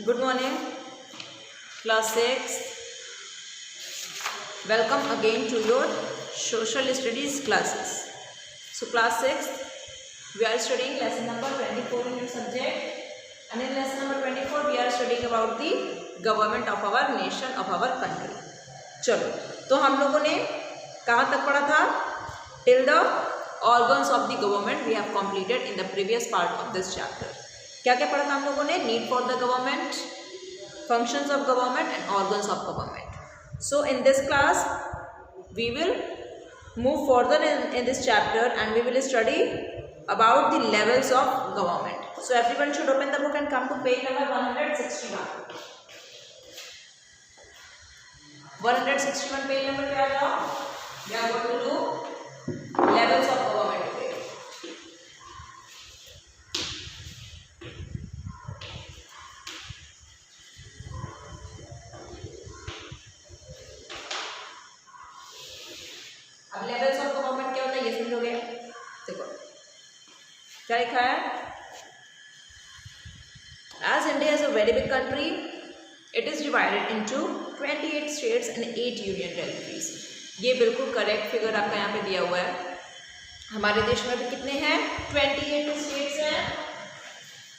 Good morning, class 6. Welcome again to your social studies classes. So class 6, we are studying lesson number 24 in your subject, and in lesson number 24 we are studying about the government of our nation, of our country. चलो, तो हम लोगों ने कहाँ तक पढ़ा था? Till the organs of the government we have completed in the previous part of this chapter. क्या क्या पढ़ा था हम लोगों ने? Need for the government, functions of government and organs of government. So in this class we will move further in this chapter and we will study about the levels of government. So everyone should open the book and come to page number 161. 161 page number पे आ जाओ. We are going to do levels of government. अब levels of government क्या होता है ये समझोगे. देखो क्या लिखा है. As India is a very big country, it is divided into 28 states and 8 union territories. ये बिल्कुल करेक्ट फिगर आपका यहाँ पे दिया हुआ है. हमारे देश में भी कितने हैं? 28 स्टेट्स हैं,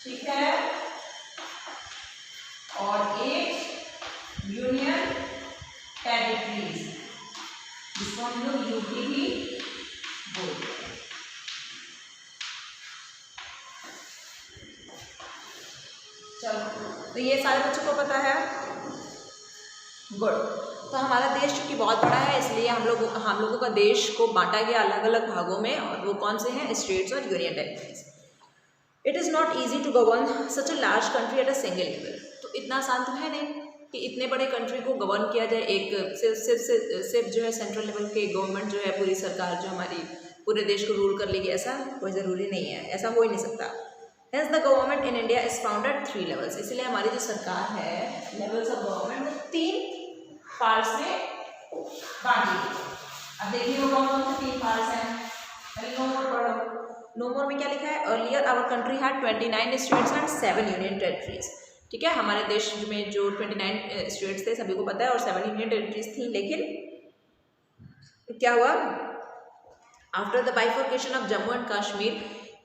ठीक है, और 8 यूनियन टेरिटरीज, जिसको हम लोग यूटी भी बोलते हैं. चलो, तो ये सारे बच्चों को पता है. गुड. तो हमारा देश चूँकि बहुत बड़ा है इसलिए हम लोगों का देश को बांटा गया अलग अलग भागों में, और वो कौन से हैं? स्टेट्स और union territories. It is not easy to govern such a large country at a single level. तो इतना आसान तो है नहीं कि इतने बड़े कंट्री को गवर्न किया जाए. एक सिर्फ जो है सेंट्रल लेवल के गवर्नमेंट जो है, पूरी सरकार जो हमारी पूरे देश को रूल कर लेगी, ऐसा कोई ज़रूरी नहीं है, ऐसा हो ही नहीं सकता. Hence the government in India is found at 3 levels. इसलिए हमारी जो सरकार है, लेवल्स ऑफ गवर्नमेंट, वो 3 पार्ट्स में बांटी गई. अब देखिए वो कौन कौन से 3 पार्ट्स हैं. पहले नो मोर पढ़ो. नो मोर में क्या लिखा है? Earlier our country had 29 states and 7 union territories. ठीक है, हमारे देश में जो 29 स्टेट्स थे सभी को पता है, और 7 यूनियन टेरिटरीज थी. लेकिन क्या हुआ? After the bifurcation of Jammu and Kashmir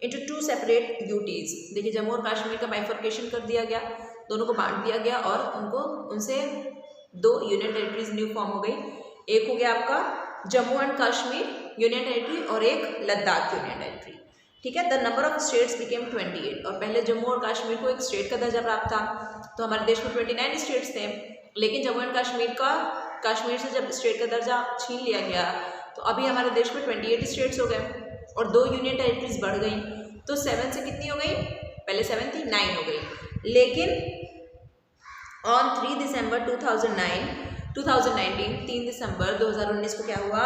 into 2 separate UTs. देखिए जम्मू और कश्मीर का बाइफर्केशन कर दिया गया, दोनों को बांट दिया गया, और उनसे 2 यूनियन टेरिटरीज न्यू फॉर्म हो गई. एक हो गया आपका Jammu and Kashmir union territory और एक लद्दाख यूनियन टेरिटरी. ठीक है. The number of states became 28. और पहले जम्मू और कश्मीर को एक स्टेट का दर्जा प्राप्त था. तो हमारे देश में 29 स्टेट्स थे, लेकिन जम्मू एंड कश्मीर से जब स्टेट का दर्जा छीन लिया गया तो अभी हमारे देश में 28 स्टेट्स हो गए, और 2 यूनियन टेरिटरीज बढ़ गई. तो 7 से कितनी हो गई? पहले 7 थी, 9 हो गई. लेकिन ऑन 3 दिसंबर 2019 3 दिसंबर 2019 को क्या हुआ?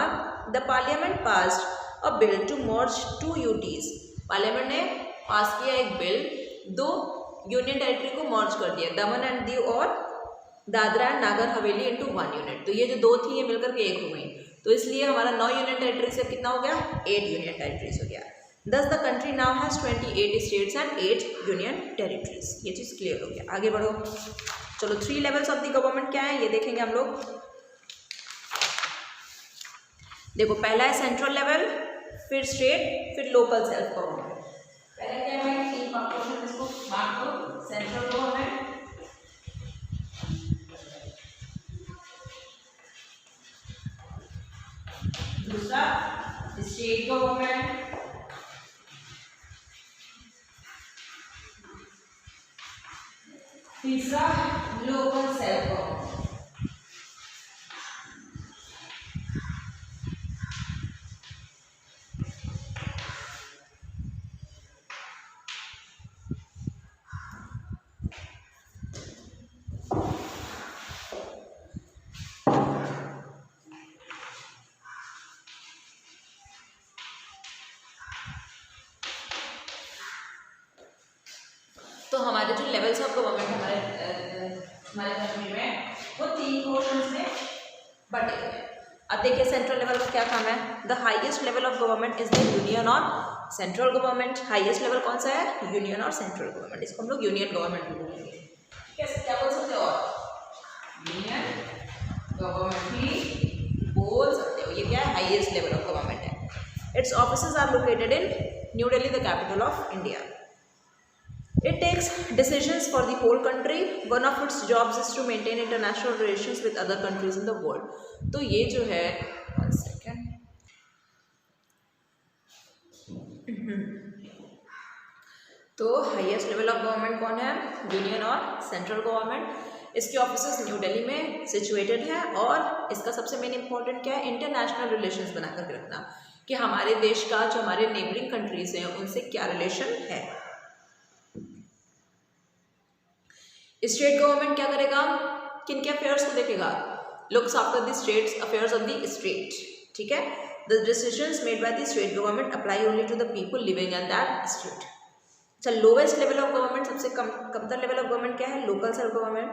The parliament passed a bill to merge 2 UTs. Parliament ने पास किया एक बिल, 2 यूनियन टेरिटरी को मर्ज कर दिया, दमन एंड दीव और Dadra and Nagar Haveli into 1 unit. तो ये जो 2 थी ये मिलकर के 1 हो गई. तो इसलिए हमारा 9 यूनियन टेरिटरी से कितना हो गया? 8 यूनियन टेरिटरीज हो गया. Thus the country now has 28 states and 8 union territories. ये चीज़ क्लियर हो गया. आगे बढ़ो. चलो 3 लेवल्स ऑफ द गवर्नमेंट क्या है ये देखेंगे हम लोग. देखो पहला है सेंट्रल लेवल, फिर स्टेट, फिर लोकल सेल्फ गवर्नमेंट. पहले क्या है? 3 पार्ट इसको बांट दो. सेंट्रल गवर्नमेंट, दूसरा स्टेट गवर्नमेंट, तीसरा लोकल सेल्फ गवर्नमेंट. तो हमारे जो लेवल्स ऑफ गवर्नमेंट हमारे कंट्री में वो 3 पोर्शंस में बटे हुए हैं. अब देखिए सेंट्रल लेवल का क्या काम है. The highest level of government is the union और सेंट्रल गवर्नमेंट. हाईएस्ट लेवल कौन सा है? यूनियन और सेंट्रल गवर्नमेंट. इसको हम लोग यूनियन गवर्नमेंट भी बोलेंगे. ठीक कैसे क्या बोल सकते हो? यूनियन गवर्नमेंट ही बोल सकते हो। ये क्या है? हाईएस्ट लेवल ऑफ गवर्नमेंट है। It's offices are located in new Delhi, the capital of India. It takes decisions for the whole country. One of its jobs is to maintain international relations with other countries in the world. तो ये जो है, one second, तो highest level of government कौन है? Union और central government. इसके offices new Delhi में सिचुएटेड है और इसका सबसे मेन इंपॉर्टेंट क्या है? इंटरनेशनल रिलेशंस बना करके रखना कि हमारे देश का जो हमारे नेबरिंग कंट्रीज हैं उनसे क्या रिलेशन है। स्टेट गवर्नमेंट क्या करेगा? किन के अफेयर्स को देखेगा? Looks after the states affairs of the state. ठीक है, the decisions made by the state government apply only to the people living in that state. अच्छा, लोवेस्ट लेवल ऑफ गवर्नमेंट, सबसे कमतर लेवल ऑफ गवर्नमेंट क्या है? Local self government.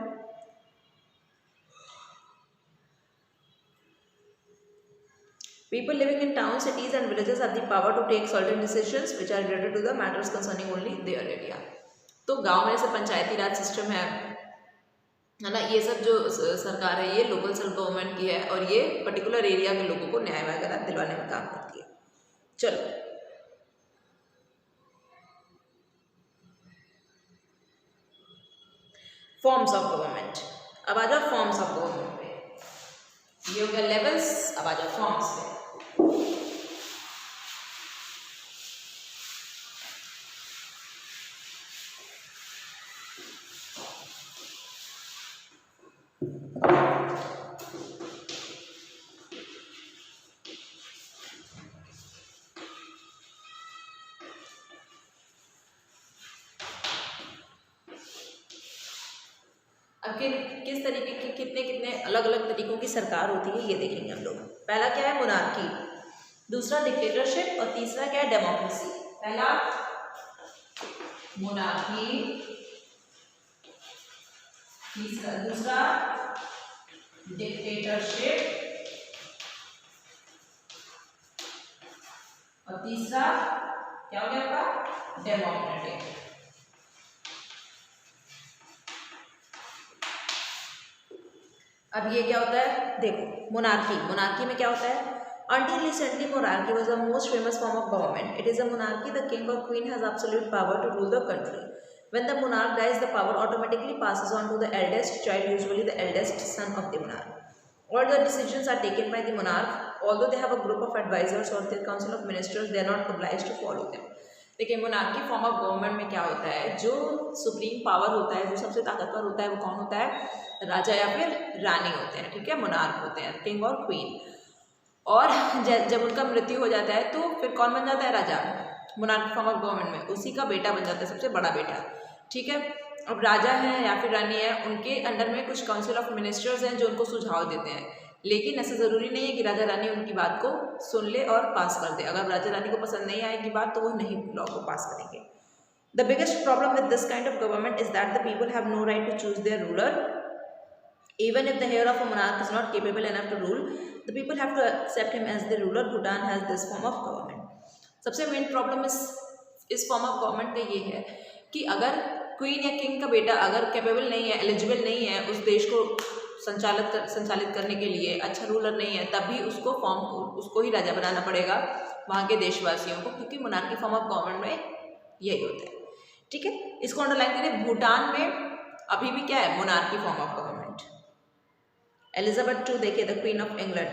People living in towns, cities and villages have the power to take certain decisions which are related to the matters concerning only their area. तो गांव में जैसे पंचायती राज system है ना, ये सब जो सरकार है ये लोकल सेल्फ गवर्नमेंट की है और ये पर्टिकुलर एरिया के लोगों को न्याय वगैरह दिलवाने में काम करती है। चलो, फॉर्म्स ऑफ गवर्नमेंट। अब आ जाओ फॉर्म्स ऑफ गवर्नमेंट पे। ये हो गया लेवल्स, अब आ जाओ फॉर्म्स पे। अब किस तरीके की कितने अलग अलग तरीकों की सरकार होती है ये देखेंगे हम लोग। पहला क्या है? मोनार्की, दूसरा डिक्टेटरशिप और तीसरा क्या है? डेमोक्रेसी। पहला मोनार्की, दूसरा डिक्टेटरशिप और तीसरा क्या हो गया आपका? डेमोक्रेटिक। अब ये क्या होता है? देखो, मोनार्की में क्या होता है? Until recently, monarchy was the most famous form of government. It is a monarchy. The king or queen has absolute power to rule the country. When the monarch dies, the power automatically passes on to the eldest child, usually the eldest son of the monarch. All the decisions are taken by the monarch. Although they have a group of advisors or their council of ministers, they are not obliged to follow them. देखिए, monarchy form of government में क्या होता है? जो supreme power होता है, जो सबसे ताकतवर होता है, वो कौन होता है? राजा या फिर रानी होते हैं। ठीक है, मोनार्क होते हैं, किंग और क्वीन। और जब उनका मृत्यु हो जाता है तो फिर कौन बन जाता है? राजा। मोनार्की फॉर्म ऑफ गवर्नमेंट में उसी का बेटा बन जाता है, सबसे बड़ा बेटा। ठीक है, अब राजा है या फिर रानी है, उनके अंडर में कुछ काउंसिल ऑफ मिनिस्टर्स हैं जो उनको सुझाव देते हैं, लेकिन ऐसा ज़रूरी नहीं है कि राजा रानी उनकी बात को सुन ले और पास कर दे। अगर राजा रानी को पसंद नहीं आएगी बात तो वो नहीं लॉ को पास करेंगे। The biggest problem with this kind of government is that the people have no right to choose their ruler. Even if the heir of a monarch is not capable enough to rule, the people have to accept him as the ruler. Bhutan has this form of government. सबसे main problem इस form of government का ये है कि अगर queen या king का बेटा अगर कैपेबल नहीं है, एलिजिबल नहीं है उस देश को संचालित करने के लिए, अच्छा रूलर नहीं है, तब भी उसको ही राजा बनाना पड़ेगा वहाँ के देशवासियों को, क्योंकि मोनार्की फॉर्म ऑफ गवर्नमेंट में यही होता है। ठीक है, इसको अंडरलाइन करें। भूटान में अभी भी क्या है? Monarchy form of government. Elizabeth II देखिए, द क्वीन ऑफ इंग्लैंड,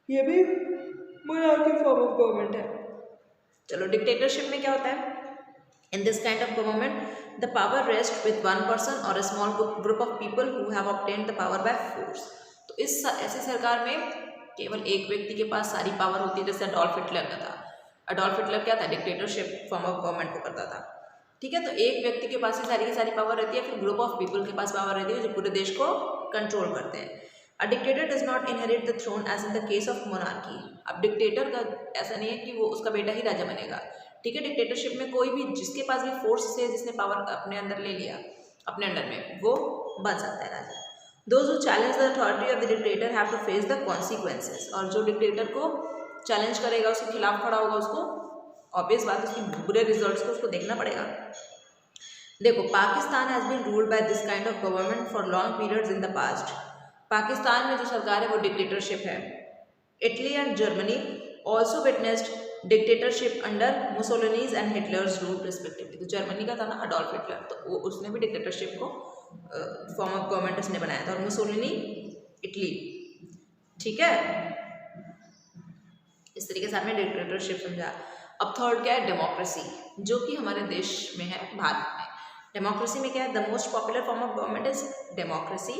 ये भी मोनार्की फॉर्म ऑफ गवर्नमेंट है। चलो, डिक्टेटरशिप में क्या होता है? In this kind of government the power rest with one person और a small group of people who have obtained the power by force. तो इस ऐसी सरकार में केवल एक व्यक्ति के पास सारी पावर होती है, जैसे अडोल्फ हिटलर का था। अडोल्फ हिटलर क्या था? डिक्टेटरशिप फॉर्म ऑफ गवर्नमेंट को करता था। ठीक है, तो एक व्यक्ति के पास ही सारी की सारी पावर रहती है, फिर ग्रुप ऑफ पीपल के पास पावर रहती है जो पूरे देश को कंट्रोल करते हैं। A dictator does not inherit the throne as in the case of monarchy. अब डिक्टेटर का ऐसा नहीं है कि वो उसका बेटा ही राजा बनेगा। ठीक है, डिक्टेटरशिप में कोई भी जिसके पास भी फोर्स से जिसने पावर अपने अंदर ले लिया अपने अंडर में, वो बन सकता है राजा। Those who challenge the authority of the dictator have to face the consequences. और जो डिक्टेटर को चैलेंज करेगा, उसके खिलाफ खड़ा होगा, उसको ऑब्वियस बात उसकी बुरे रिजल्ट्स को उसको देखना पड़ेगा। देखो, Pakistan has been ruled by this kind of government for long periods in the past. Pakistan में जो सरकार है वो डिक्टेटरशिप है। Italy and Germany also witnessed dictatorship under Mussolini's and Hitler's rule respectively. तो जर्मनी का था ना अडोल्फ हिटलर, तो वो उसने भी डिक्टेटरशिप को फॉर्म ऑफ गवर्नमेंट उसने बनाया था, और मुसोलिनी इटली, ठीक है। इस तरीके से आपने डिक्टेटरशिप समझा। अब थर्ड क्या है, डेमोक्रेसी, जो कि हमारे देश में है, भारत में। डेमोक्रेसी में क्या है, the most popular form of government is democracy.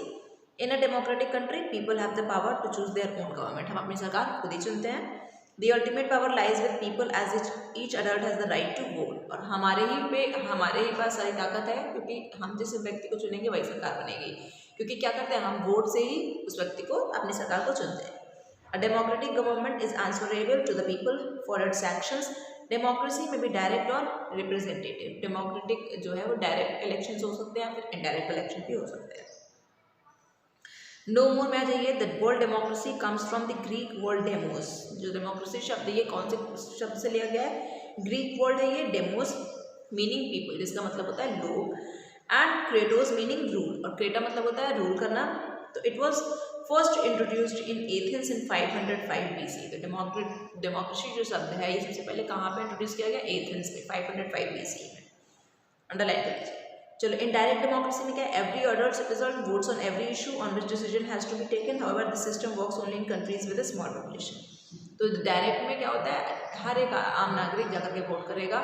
In a democratic country people have the power to choose their own government. हम अपनी सरकार खुद ही चुनते हैं। The ultimate power lies with people as each adult has the right to vote. और हमारे ही पास सारी ताकत है, क्योंकि हम जिस व्यक्ति को चुनेंगे वही सरकार बनेगी। क्योंकि क्या करते हैं, हम वोट से ही उस व्यक्ति को, अपनी सरकार को चुनते हैं। A democratic government is answerable to the people for its actions. Democracy में भी डायरेक्ट और रिप्रेजेंटेटिव। डेमोक्रेटिक जो है वो डायरेक्ट इलेक्शन हो सकते हैं, फिर इनडायरेक्ट इलेक्शन भी हो सकते हैं। नो मोर में आ जाइए, the word democracy comes from the Greek word demos. जो डेमोक्रेसी शब्द है ये कौन से शब्द से लिया गया है, ग्रीक वर्ड है ये, डेमोस मीनिंग पीपल, जिसका मतलब होता है लोग, एंड क्रेटोस मीनिंग रूल, और क्रेटा मतलब होता है रूल करना। तो it was first introduced in Athens in 505 BC। तो डेमोक्रेसी जो शब्द है ये सबसे पहले कहाँ पे इंट्रोड्यूस किया गया, एथेंस में 505 BC में। अंडरलाइन कर लीजिए। चलो, इनडायरेक्ट डेमोक्रेसी में क्या है, every adult citizen votes on every issue on which decision has to be taken, however this system works only in countries with a small population. तो डायरेक्ट में क्या होता है, हर एक आम नागरिक जाकर के वोट करेगा,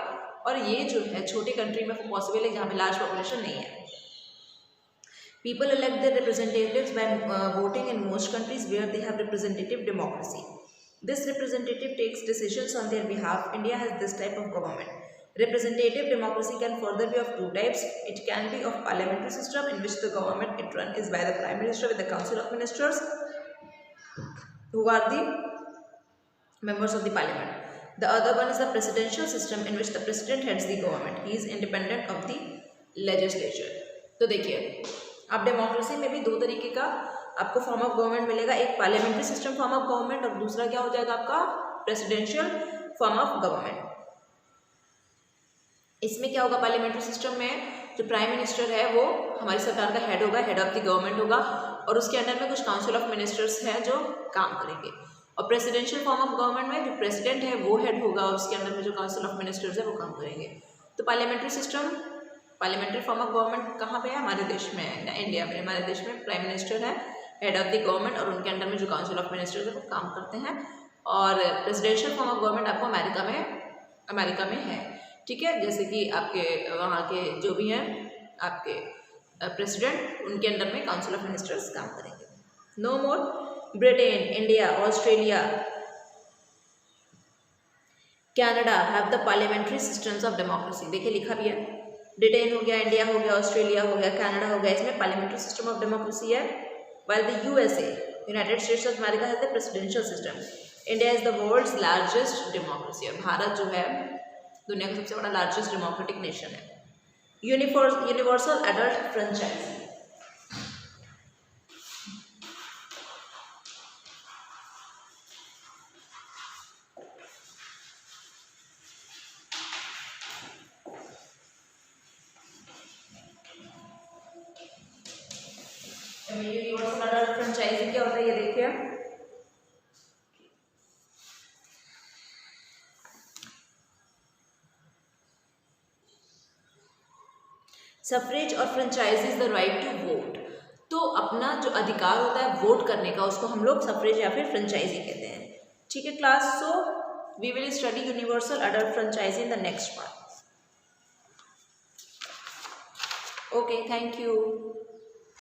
और ये जो है छोटी कंट्री में पॉसिबल है जहाँ पे लार्ज पॉपुलेशन नहीं है। People elect their representatives by voting in most countries where they have representative democracy. This representative takes decisions on their behalf. India has this type of government. Representative democracy can further be of two types. It can be of parliamentary system in which the government it run is by the Prime Minister with the Council of Ministers who are the members of the parliament. The other one is the presidential system in which the president heads the government. He is independent of the legislature. तो देखिए, अब democracy में भी दो तरीके का आपको form of government मिलेगा, एक parliamentary system form of government, और दूसरा क्या हो जाएगा आपका प्रेसिडेंशियल फॉर्म ऑफ गवर्नमेंट। इसमें क्या होगा, पार्लियामेंट्री सिस्टम में जो प्राइम मिनिस्टर है वो हमारी सरकार का हेड होगा, हेड ऑफ द गवर्नमेंट होगा, और उसके अंडर में कुछ काउंसिल ऑफ मिनिस्टर्स हैं जो काम करेंगे। और प्रेसिडेंशियल फॉर्म ऑफ गवर्नमेंट में जो प्रेसिडेंट है वो हेड होगा, उसके अंदर में जो काउंसिल ऑफ मिनिस्टर्स है वो काम करेंगे। तो parliamentary system, parliamentary form of government कहाँ पे है, हमारे देश में है, इंडिया में। हमारे देश में प्राइम मिनिस्टर है, हेड ऑफ द गवर्नमेंट, और उनके अंडर में जो काउंसिल ऑफ मिनिस्टर्स है वो काम करते हैं। और प्रेसिडेंशियल फॉर्म ऑफ गवर्नमेंट आपको अमेरिका में है, ठीक है। जैसे कि आपके वहाँ के जो भी हैं आपके प्रेसिडेंट, उनके अंडर में काउंसिल ऑफ मिनिस्टर्स काम करेंगे। No more, Britain, India, Australia, Canada have the parliamentary systems of democracy. देखिए लिखा भी है, ब्रिटेन हो गया, इंडिया हो गया, ऑस्ट्रेलिया हो गया, कनाडा हो गया, इसमें पार्लियामेंट्री सिस्टम ऑफ डेमोक्रेसी है। while the USA, United States of America has the presidential system. India is the world's largest democracy. और भारत जो है दुनिया का सबसे बड़ा लार्जेस्ट डेमोक्रेटिक नेशन है। Universal adult franchise, universal adult franchising क्या होता है ये देखिए। सफरेज और franchise is the right to vote. तो अपना जो अधिकार होता है वोट करने का, उसको हम लोग सफरेज या फिर फ्रेंचाइजी कहते हैं, ठीक है class. So we will study universal adult franchisee in the next part. Okay, thank you.